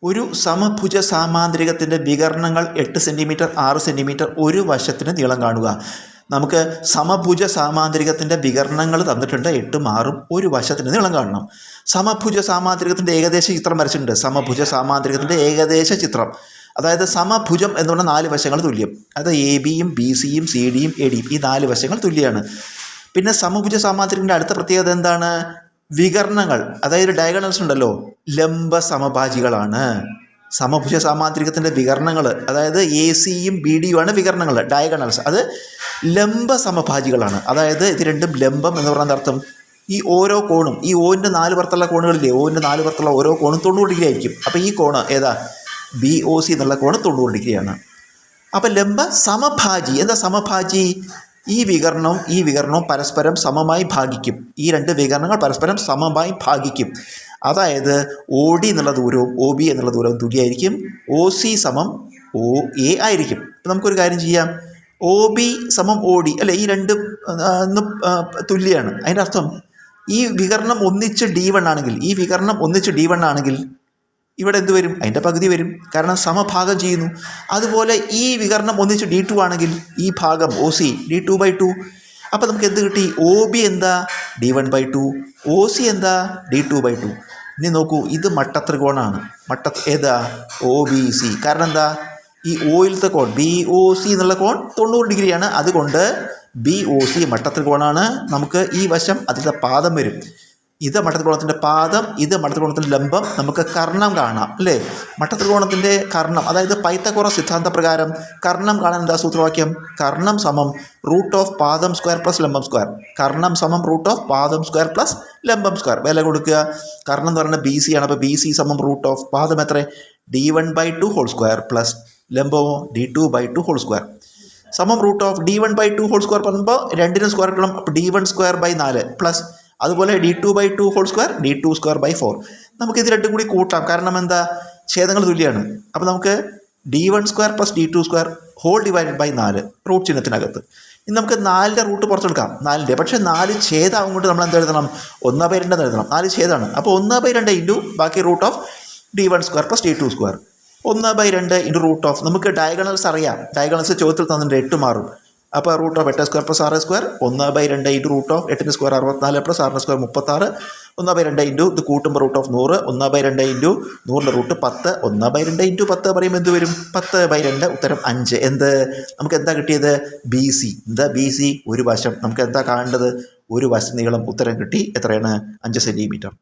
ഒരു സമഭുജ സാമാന്ത്രികത്തിൻ്റെ വികർണങ്ങൾ 8 centimetre 6 centimetre ഒരു വശത്തിന് നീളം കാണുക. നമുക്ക് സമഭുജ സാമാന്ത്രികത്തിൻ്റെ വികർണങ്ങൾ തന്നിട്ടുണ്ട് 8ഉം 6ഉം ഒരു വശത്തിന് നീളം കാണണം. സമഭുജ സാമാന്ത്രികത്തിൻ്റെ ഏകദേശ ചിത്രം വരച്ചിട്ടുണ്ട്. സമഭുജ സാമാന്ത്രികത്തിൻ്റെ ഏകദേശ ചിത്രം, അതായത് സമഭുജം എന്ന് പറഞ്ഞാൽ 4 വശങ്ങൾ തുല്യം. അത് എ ബിയും ബി സിയും സി ഡിയും എ ഡിയും ഈ 4 വശങ്ങൾ തുല്യമാണ്. പിന്നെ സമഭുജ സാമാന്ത്രികത്തിൻ്റെ അടുത്ത പ്രത്യേകത എന്താണ്? വികർണങ്ങൾ, അതായത് ഡയഗണൽസ് ഉണ്ടല്ലോ, ലംബ സമഭാജികളാണ്. സമഭുജ സാമാന്ത്രികത്തിൻ്റെ വികർണങ്ങൾ, അതായത് എ സിയും ബി ഡിയും ആണ് വികർണങ്ങൾ, ഡയഗണൽസ്, അത് ലംബ സമഭാജികളാണ്. അതായത് ഇത് രണ്ടും ലംബം എന്ന് പറയുന്ന അർത്ഥം ഈ ഓരോ കോണും, ഈ ഓൻ്റെ 4 പുറത്തുള്ള കോണുകളില്ലേ, ഓൻ്റെ 4 പുറത്തുള്ള ഓരോ കോണും 90 ഡിഗ്രി ആയിരിക്കും. അപ്പോൾ ഈ കോണ് ഏതാ? ബി ഒ സി എന്നുള്ള കോണ് 90 ഡിഗ്രിയാണ്. അപ്പോൾ ലംബ സമഭാജി. എന്താ സമഭാജി? ഈ വികരണവും പരസ്പരം സമമായി ഭാഗിക്കും. ഈ 2 വികരണങ്ങൾ പരസ്പരം സമമായി ഭാഗിക്കും. അതായത് ഒ ഡി എന്നുള്ള ദൂരവും ഒ ബി എന്നുള്ള ദൂരവും തുല്യമായിരിക്കും. ഒ സി സമം ഒ എ ആയിരിക്കും. ഇപ്പം നമുക്കൊരു കാര്യം ചെയ്യാം. ഒ ബി സമം ഒ ഡി അല്ലേ, ഈ 2 തുല്യമാണ്. അതിൻ്റെ അർത്ഥം ഈ വികരണം ഒന്നിച്ച് D1 ആണെങ്കിൽ ഇവിടെ എന്ത് വരും? അതിൻ്റെ പകുതി വരും, കാരണം സമഭാഗം ചെയ്യുന്നു. അതുപോലെ ഈ വികരണം ഒന്നിച്ച് D2 ആണെങ്കിൽ ഈ ഭാഗം ഒ സി D2/2. അപ്പോൾ നമുക്ക് എന്ത് കിട്ടി? ഒ ബി എന്താ? D1/2. ഒ സി എന്താ? D2/2. ഇനി നോക്കൂ, ഇത് മട്ടത്രികോണാണ്. ഏതാ? O B C. കാരണം എന്താ? ഈ ഒയിലത്തെ കോൺ ബി ഒ സി എന്നുള്ള കോൺ 90 ഡിഗ്രിയാണ്. അതുകൊണ്ട് ബി ഒ സി മട്ടത്രികോണാണ്. നമുക്ക് ഈ വശം അതിൻ്റെ പാദം വരും. ഇത് മട്ടത്രികോണത്തിൻ്റെ പാദം, ഇത് മട്ടത്രികോണത്തിൻ്റെ ലംബം. നമുക്ക് കർണം കാണാം അല്ലേ? മട്ടത്രികോണത്തിൻ്റെ കർണം, അതായത് പൈത്തഗോറസ് സിദ്ധാന്ത പ്രകാരം കർണം കാണാൻ എന്താ സൂത്രവാക്യം? കർണം സമം റൂട്ട് ഓഫ് പാദം സ്ക്വയർ പ്ലസ് ലംബം സ്ക്വയർ. കർണം സമം റൂട്ട് ഓഫ് പാദം സ്ക്വയർ പ്ലസ് ലംബം സ്ക്വയർ. വില കൊടുക്കുക. കർണം എന്ന് പറയുന്നത് ബി സി ആണ്. അപ്പോൾ ബി സി സമം റൂട്ട് ഓഫ് പാദം എത്ര? D1/2 ഹോൾ സ്ക്വയർ പ്ലസ് ലംബമോ D2/2 ഹോൾ സ്ക്വയർ സമം root of D1/2 whole square പറയുമ്പോൾ 2നും സ്ക്വയർ കിട്ടണം. അപ്പോൾ D1² 4 പ്ലസ് അതുപോലെ D2/2 ഹോൾ സ്ക്വയർ D2² 4. നമുക്കിത് രണ്ടും കൂടി കൂട്ടാം. കാരണം എന്താ? ഛേദങ്ങൾ തുല്യമാണ്. അപ്പോൾ നമുക്ക് D1² plus D2² whole divided by 4 root ചിഹ്നത്തിനകത്ത്. ഇനി നമുക്ക് 4ൻ്റെ റൂട്ട് പുറത്തെടുക്കാം. 4ൻ്റെ, പക്ഷേ 4 ഛേദമാകും കൊണ്ട് നമ്മൾ എന്ത് എഴുതണം? 1/2 എഴുതണം. 4 ഛേദമാണ്. അപ്പോൾ 1/2 ഇൻറ്റു ബാക്കി root of D1² plus D2². 1/2 into root of, നമുക്ക് ഡയഗണൽസ് അറിയാം. ഡയഗണൽസ് ചോദ്യത്തിൽ തന്നിട്ട് 8 മാറും. അപ്പോൾ root of 8² plus 6² 1/2 into root of 8ൻ്റെ സ്ക്വയർ 64 പ്ലസ് 6ൻ്റെ സ്ക്വയർ 36. 1/2 ഇൻറ്റു ഇത് കൂട്ടുമ്പോൾ റൂട്ട് ഓഫ് 100. 1/2 ഇൻറ്റു 100ൻ്റെ റൂട്ട് 10. 1/2 ഇൻറ്റു 10 പറയുമ്പോൾ എന്ത് വരും? 10/2. ഉത്തരം 5. എന്ത്? നമുക്ക് എന്താ കിട്ടിയത്? B C. എന്താ ബി സി? ഒരു വശം. നമുക്ക് എന്താ കാണേണ്ടത്? ഒരു വശ നീളം. ഉത്തരം കിട്ടി. എത്രയാണ്? 5 സെൻറ്റിമീറ്റർ.